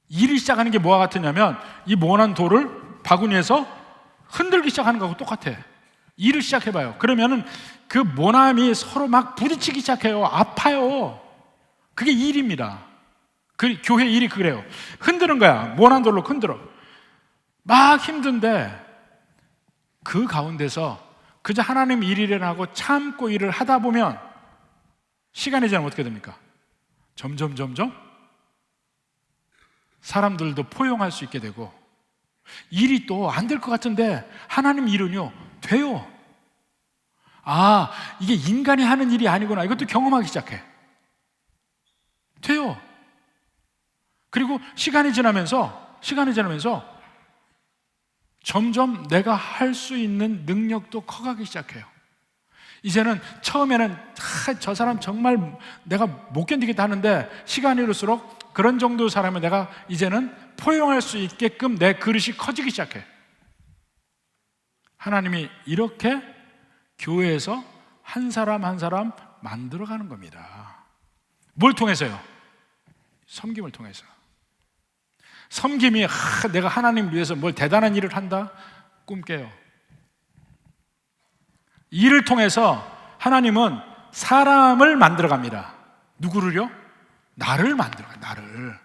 일이 시작하는 게 뭐와 같으냐면 이 모난 돌을 바구니에서 흔들기 시작하는 거하고 똑같아. 일을 시작해봐요. 그러면은 그 모남이 서로 막 부딪히기 시작해요. 아파요. 그게 일입니다. 그 교회 일이 그래요. 흔드는 거야. 모난 돌로 흔들어. 막 힘든데 그 가운데서 그저 하나님 일이라고 참고 일을 하다 보면 시간이 지나면 어떻게 됩니까? 점점 사람들도 포용할 수 있게 되고, 일이 또 안 될 것 같은데 하나님 일은요 돼요. 이게 인간이 하는 일이 아니구나. 이것도 경험하기 시작해. 돼요. 그리고 시간이 지나면서 점점 내가 할 수 있는 능력도 커가기 시작해요. 이제는 처음에는 저 사람 정말 내가 못 견디겠다 하는데 시간이 흐를수록 그런 정도의 사람을 내가 이제는 포용할 수 있게끔 내 그릇이 커지기 시작해. 하나님이 이렇게 교회에서 한 사람 한 사람 만들어가는 겁니다. 뭘 통해서요? 섬김을 통해서. 섬김이 내가 하나님 위해서 뭘 대단한 일을 한다? 꿈 깨요. 일을 통해서 하나님은 사람을 만들어갑니다. 누구를요? 나를 만들어가요. 나를.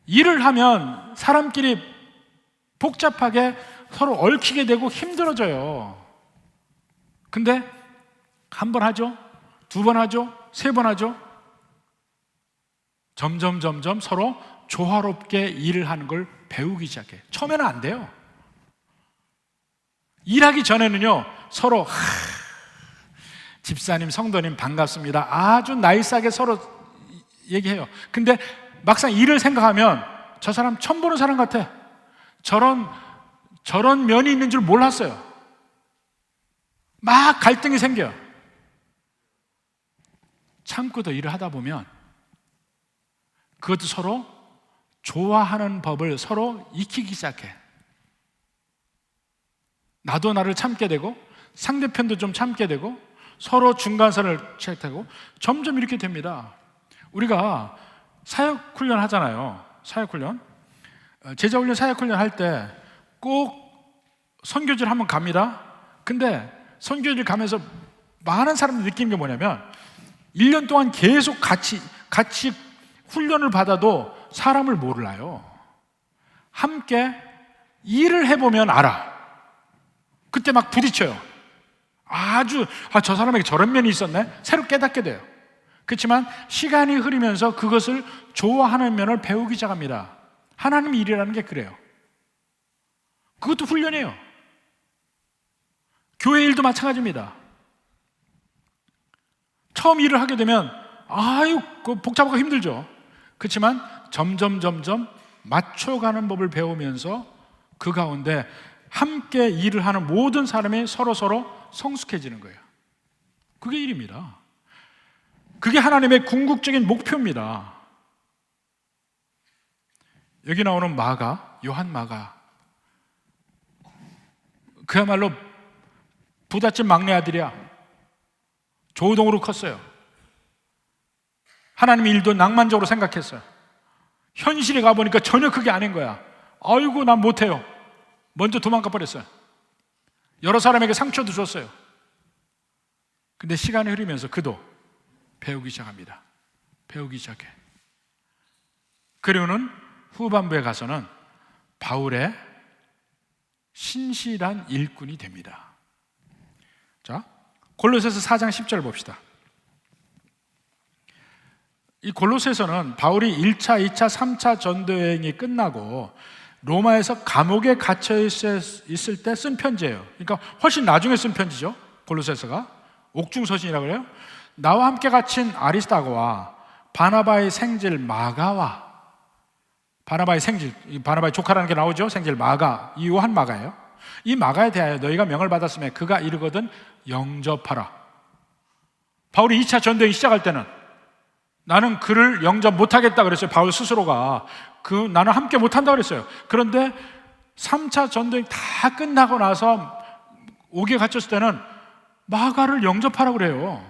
일을 하면 사람끼리 복잡하게 서로 얽히게 되고 힘들어져요. 근데 한 번 하죠? 두 번 하죠? 세 번 하죠? 점점 서로 조화롭게 일을 하는 걸 배우기 시작해. 처음에는 안 돼요. 일하기 전에는요 서로 집사님, 성도님 반갑습니다. 아주 나이스하게 서로 얘기해요. 근데 막상 일을 생각하면 저 사람 처음 보는 사람 같아. 저런 면이 있는 줄 몰랐어요. 막 갈등이 생겨요. 참고도 일을 하다 보면 그것도 서로 좋아하는 법을 서로 익히기 시작해. 나도 나를 참게 되고 상대편도 좀 참게 되고 서로 중간선을 채택하고 점점 이렇게 됩니다. 우리가 사역훈련 하잖아요. 사역훈련. 제자훈련, 사역훈련 할 때 꼭 선교지를 한번 갑니다. 근데 선교지를 가면서 많은 사람들이 느끼는 게 뭐냐면 1년 동안 계속 같이 훈련을 받아도 사람을 몰라요. 함께 일을 해보면 알아. 그때 막 부딪혀요. 저 사람에게 저런 면이 있었네? 새로 깨닫게 돼요. 그렇지만 시간이 흐르면서 그것을 좋아하는 면을 배우기 시작합니다. 하나님 일이라는 게 그래요. 그것도 훈련이에요. 교회 일도 마찬가지입니다. 처음 일을 하게 되면 복잡하고 힘들죠. 그렇지만 점점 맞춰가는 법을 배우면서 그 가운데 함께 일을 하는 모든 사람이 서로 성숙해지는 거예요. 그게 일입니다. 그게 하나님의 궁극적인 목표입니다. 여기 나오는 마가, 요한 마가, 그야말로 부잣집 막내 아들이야. 조동으로 컸어요. 하나님의 일도 낭만적으로 생각했어요. 현실에 가보니까 전혀 그게 아닌 거야. 아이고, 난 못해요. 먼저 도망가 버렸어요. 여러 사람에게 상처도 줬어요. 근데 시간이 흐르면서 그도 배우기 시작합니다. 배우기 시작해. 그리고는 후반부에 가서는 바울의 신실한 일꾼이 됩니다. 자, 골로새서 4장 10절 봅시다. 이 골로새서는 바울이 1차, 2차, 3차 전도여행이 끝나고 로마에서 감옥에 갇혀 있을 때 쓴 편지예요. 그러니까 훨씬 나중에 쓴 편지죠. 골로새서가 옥중서신이라고 그래요. 나와 함께 갇힌 아리스다고와 바나바의 생질 마가와, 바나바의 조카라는 게 나오죠. 생질 마가, 이 요한 마가예요. 이 마가에 대하여 너희가 명을 받았으면 그가 이르거든 영접하라. 바울이 2차 전도행 시작할 때는 나는 그를 영접 못하겠다 그랬어요. 바울 스스로가 나는 함께 못한다 그랬어요. 그런데 3차 전도행 다 끝나고 나서 옥에 갇혔을 때는 마가를 영접하라고 그래요.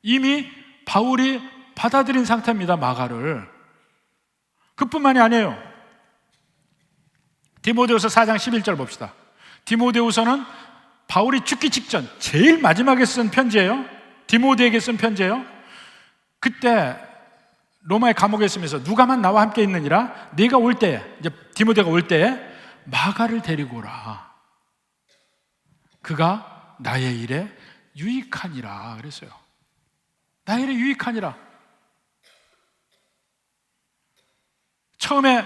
이미 바울이 받아들인 상태입니다. 마가를. 그뿐만이 아니에요. 디모데후서 4장 11절 봅시다. 디모데후서는 바울이 죽기 직전 제일 마지막에 쓴 편지예요. 디모데에게 쓴 편지예요. 그때 로마의 감옥에 있으면서 누가만 나와 함께 있느니라, 네가 올 때에, 이제 디모데가 올 때에 마가를 데리고 오라. 그가 나의 일에 유익하니라 그랬어요. 나의 일에 유익하니라. 처음에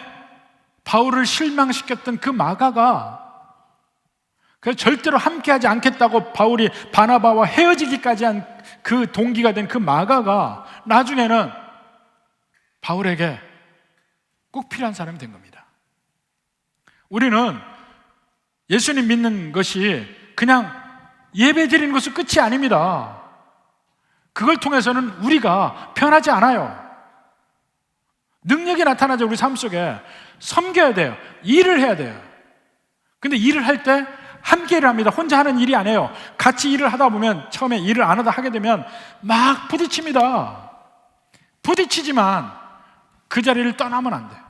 바울을 실망시켰던 그 마가가, 그래서 절대로 함께하지 않겠다고 바울이 바나바와 헤어지기까지 한 그 동기가 된 그 마가가 나중에는 바울에게 꼭 필요한 사람이 된 겁니다. 우리는 예수님 믿는 것이 그냥 예배 드리는 것은 끝이 아닙니다. 그걸 통해서는 우리가 변하지 않아요. 능력이 나타나죠. 우리 삶 속에 섬겨야 돼요. 일을 해야 돼요. 근데 일을 할 때 함께 일을 합니다. 혼자 하는 일이 아니에요. 같이 일을 하다 보면, 처음에 일을 안 하다 하게 되면 막 부딪힙니다. 부딪히지만 그 자리를 떠나면 안 돼요.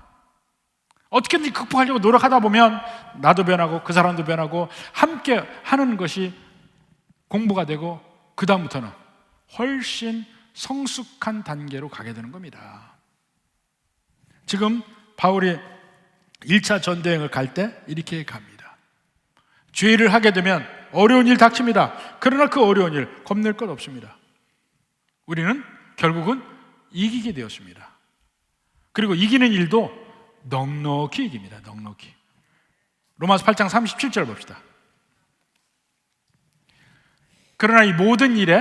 어떻게든지 극복하려고 노력하다 보면 나도 변하고 그 사람도 변하고 함께 하는 것이 공부가 되고, 그 다음부터는 훨씬 성숙한 단계로 가게 되는 겁니다. 지금 바울이 1차 전도여행을 갈 때 이렇게 갑니다. 죄를 하게 되면 어려운 일 닥칩니다. 그러나 그 어려운 일 겁낼 것 없습니다. 우리는 결국은 이기게 되었습니다. 그리고 이기는 일도 넉넉히 이깁니다. 넉넉히. 로마서 8장 37절 봅시다. 그러나 이 모든 일에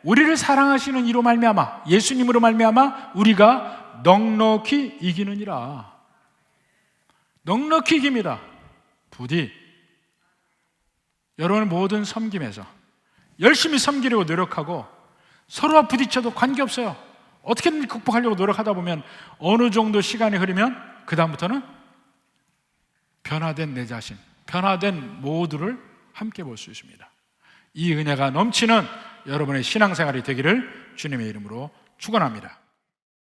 우리를 사랑하시는 이로 말미암아, 예수님으로 말미암아 우리가 넉넉히 이기느니라. 넉넉히 이깁니다. 부디 여러분의 모든 섬김에서 열심히 섬기려고 노력하고, 서로와 부딪혀도 관계없어요. 어떻게든 극복하려고 노력하다 보면 어느 정도 시간이 흐르면 그 다음부터는 변화된 내 자신, 변화된 모두를 함께 볼 수 있습니다. 이 은혜가 넘치는 여러분의 신앙생활이 되기를 주님의 이름으로 축원합니다.